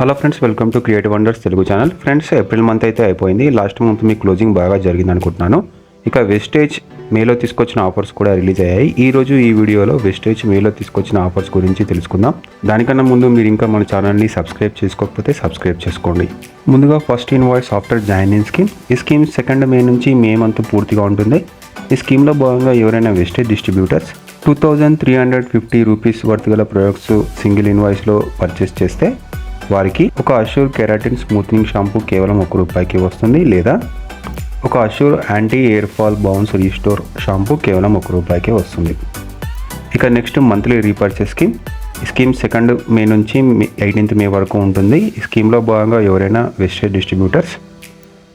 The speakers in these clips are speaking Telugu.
Hello friends, welcome to creative wonders Telugu channel. Friends, April month అయితే అయిపోయింది. లాస్ట్ మంత్ మీ క్లోజింగ్ బాగా జరిగింది అనుకుంటున్నాను. ఇక వెస్టేజ్ మేలో తీసుకొచ్చిన ఆఫర్స్ కూడా రిలీజ్ అయ్యాయి. ఈ రోజు ఈ వీడియోలో వెస్టేజ్ మేలో తీసుకొచ్చిన ఆఫర్స్ గురించి తెలుసుకుందాం. దానికన్నా ముందు మీరు ఇంకా మన ఛానల్ని సబ్స్క్రైబ్ చేసుకోకపోతే సబ్స్క్రైబ్ చేసుకోండి. ముందుగా first invoice after joining scheme. ఈ స్కీమ్ 2 మే నుంచి మే మంత్ పూర్తిగా ఉంటుంది. ఈ స్కీమ్లో భాగంగా ఎవరైనా వెస్టేజ్ డిస్ట్రిబ్యూటర్స్ 2350 రూపీస్ వర్త్ గల ప్రొడక్ట్స్ సింగిల్ ఇన్వాయిస్లో పర్చేస్ చేస్తే వారికి ఒక అష్యూర్ కెరాటిన్ స్మూత్నింగ్ షాంపూ కేవలం ₹1 వస్తుంది, లేదా ఒక Assure anti hair fall bounce restore shampoo కేవలం ₹1 వస్తుంది. ఇక నెక్స్ట్ మంత్లీ రీపర్చేస్ స్కీమ్. ఈ స్కీమ్ 2 మే నుంచి 18th మే వరకు ఉంటుంది. ఈ స్కీమ్లో భాగంగా ఎవరైనా వెస్టేజ్ డిస్ట్రిబ్యూటర్స్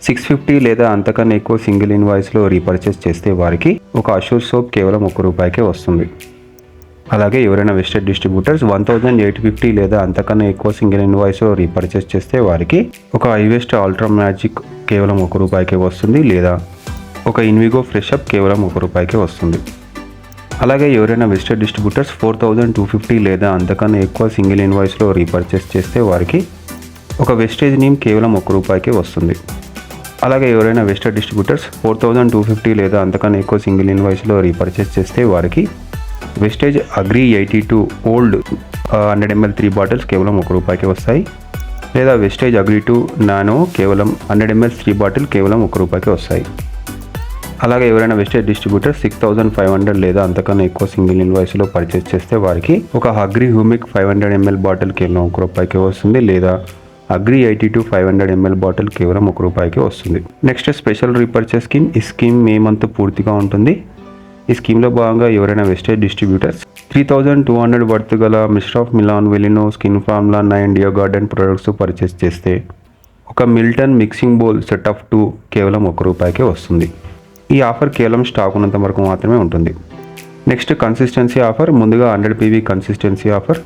650 లేదా అంతకన్నా ఎక్కువ సింగిల్ ఇన్వాయిస్లో రీపర్చేస్ చేస్తే వారికి ఒక అష్యూర్ సోప్ కేవలం ₹1 వస్తుంది. అలాగే ఎవరైనా వెస్టేజ్ డిస్ట్రిబ్యూటర్స్ 1850 లేదా అంతకన్నా ఎక్కువ సింగిల్ ఇన్వాయిస్ రీపర్చేస్ చేస్తే వారికి ఒక ఐవెస్ట్ అల్ట్రా మ్యాజిక్ కేవలం ₹1 వస్తుంది, లేదా ఒక ఇన్విగో ఫ్రెష్ అప్ కేవలం ₹1 వస్తుంది. అలాగే ఎవరైనా వెస్టేజ్ డిస్ట్రిబ్యూటర్స్ 4250 లేదా అంతకన్నా ఎక్కువ సింగిల్ ఇన్వాయిస్లో రీపర్చేస్ చేస్తే వారికి ఒక వెస్టేజ్ నీమ్ కేవలం ₹1 వస్తుంది. అలాగే ఎవరైనా వెస్టేజ్ డిస్ట్రిబ్యూటర్స్ 4250 లేదా అంతకన్నా ఎక్కువ సింగిల్ ఇన్వాయిస్లో రీపర్చేస్ చేస్తే వారికి Vestige agri 82 old 100 ml 3 bottles కేవలం ₹1 వస్తాయి, లేదా వెస్టేజ్ అగ్రి 2 నానో కేవలం 100 ml 3 బాటిల్ కేవలం ₹1 వస్తాయి. అలాగే ఎవరైనా వెస్టేజ్ డిస్ట్రిబ్యూటర్ 6500 లేదా అంతకన్నా ఎక్కువ సింగిల్ ఇన్వాయిస్లో పర్చేస్ చేస్తే వారికి ఒక అగ్రి హ్యూమిక్ 500 ml బాటిల్ కేవలం ₹1 వస్తుంది, లేదా అగ్రి 82 500 ml బాటిల్ కేవలం ₹1 వస్తుంది. Next special repurchase scheme. ఈ స్కీమ్ మే మంత్ పూర్తిగా ఉంటుంది. ఈ స్కీమ్లో భాగంగా ఎవరైనా వెస్టేజ్ డిస్ట్రిబ్యూటర్స్ 3200 వర్త్ గల మిస్టర్ ఆఫ్ మిలాన్ వెలినో skin formula 9 deo garden products purchase చేస్తే ఒక Milton mixing bowl set of 2 కేవలం ₹1 వస్తుంది. ఈ ఆఫర్ కేవలం స్టాక్ ఉన్నంత వరకు మాత్రమే ఉంటుంది. Next consistency offer. ముందుగా 100 PV కన్సిస్టెన్సీ ఆఫర్.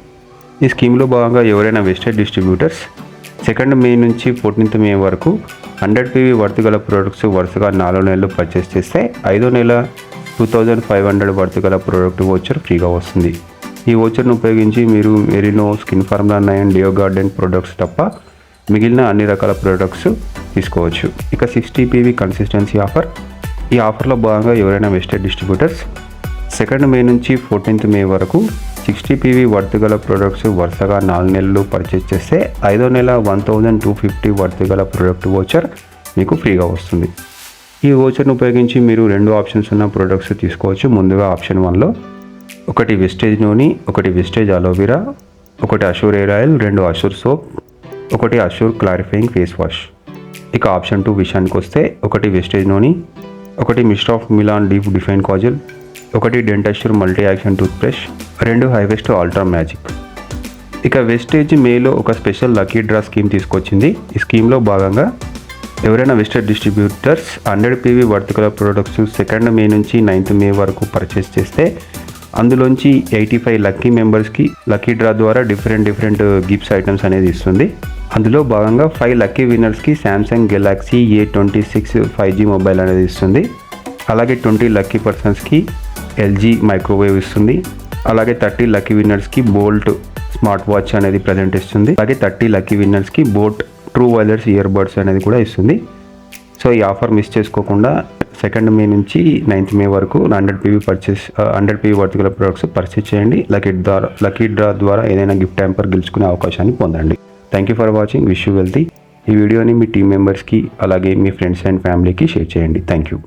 ఈ స్కీమ్లో భాగంగా ఎవరైనా వెస్టేజ్ డిస్ట్రిబ్యూటర్స్ 2 మే నుంచి 14th మే వరకు 100 PV వర్త్ గల ప్రొడక్ట్స్ వరుసగా 4 నెలలు పర్చేస్ చేస్తే 5వ నెల 2500 వర్త్ గల ప్రోడక్ట్ వోచర్ ఫ్రీగా వస్తుంది. ఈ వోచర్ను ఉపయోగించి మీరు Marino skin formula 9 deo garden products తప్ప మిగిలిన అన్ని రకాల ప్రొడక్ట్స్ తీసుకోవచ్చు. ఇక 60 PV కన్సిస్టెన్సీ ఆఫర్. ఈ ఆఫర్లో భాగంగా ఎవరైనా వెస్టేజ్ డిస్ట్రిబ్యూటర్స్ 2 మే నుంచి 14th మే వరకు 60 PV వర్త్ గల ప్రొడక్ట్స్ వరుసగా 4 నెలలు పర్చేస్ చేస్తే 5వ నెల 1250 వర్త్ గల ప్రొడక్ట్ వోచర్ మీకు ఫ్రీగా వస్తుంది. ఈ వోచర్ను ఉపయోగించి మీరు 2 ఆప్షన్స్ ఉన్న ప్రొడక్ట్స్ తీసుకోవచ్చు. ముందుగా ఆప్షన్ 1లో ఒకటి వెస్టేజ్ నూనె, ఒకటి వెస్టేజ్ అలోవెరా, ఒకటి Assure hair oil, 2 Assure soap, ఒకటి అష్యూర్ క్లారిఫైయింగ్ ఫేస్ వాష్. ఇక ఆప్షన్ 2 విషయానికి వస్తే ఒకటి వెస్టేజ్ నూనె, ఒకటి mist of Milan deep define kajal, ఒకటి Dentassure multi action tooth brush, 2 హైవెస్ట్ అల్ట్రా మ్యాజిక్. ఇక వెస్టేజ్ మేలో ఒక స్పెషల్ లక్కీ డ్రా స్కీమ్ తీసుకొచ్చింది. ఈ స్కీమ్లో భాగంగా ఎవరైనా వెస్టేజ్ డిస్ట్రిబ్యూటర్స్ 100 PV వర్త్ గల ప్రొడక్ట్స్ 2 మే నుంచి 9th మే వరకు పర్చేస్ చేస్తే అందులోంచి 85 లక్కీ మెంబర్స్కి లక్కీ డ్రా ద్వారా డిఫరెంట్ గిఫ్ట్స్ ఐటమ్స్ అనేది ఇస్తుంది. అందులో భాగంగా 5 లక్కీ విన్నర్స్కి Samsung Galaxy A26 5G mobile అనేది ఇస్తుంది. అలాగే 20 లక్కీ పర్సన్స్కి LG మైక్రోవేవ్ ఇస్తుంది. అలాగే 30 లక్కీ విన్నర్స్కి బోల్ట్ స్మార్ట్ వాచ్ అనేది ప్రజెంట్ ఇస్తుంది. అలాగే 30 లక్కీ విన్నర్స్కి boAt true wireless ear buds అనేది కూడా ఇస్తుంది. సో ఈ ఆఫర్ మిస్ చేసుకోకుండా 2 మే నుంచి 9th మే వరకు 100 PV వర్త్ గల ప్రొడక్ట్స్ పర్చేస్ చేయండి. లక్కీ డ్రా ద్వారా ఏదైనా గిఫ్ట్ హ్యాంపర్ గెలుచుకునే అవకాశాన్ని పొందండి. Thank you for watching. Wish you wealthy. ఈ వీడియోని మీ టీమ్ మెంబర్స్కి అలాగే మీ ఫ్రెండ్స్ అండ్ ఫ్యామిలీకి షేర్ చేయండి. Thank you.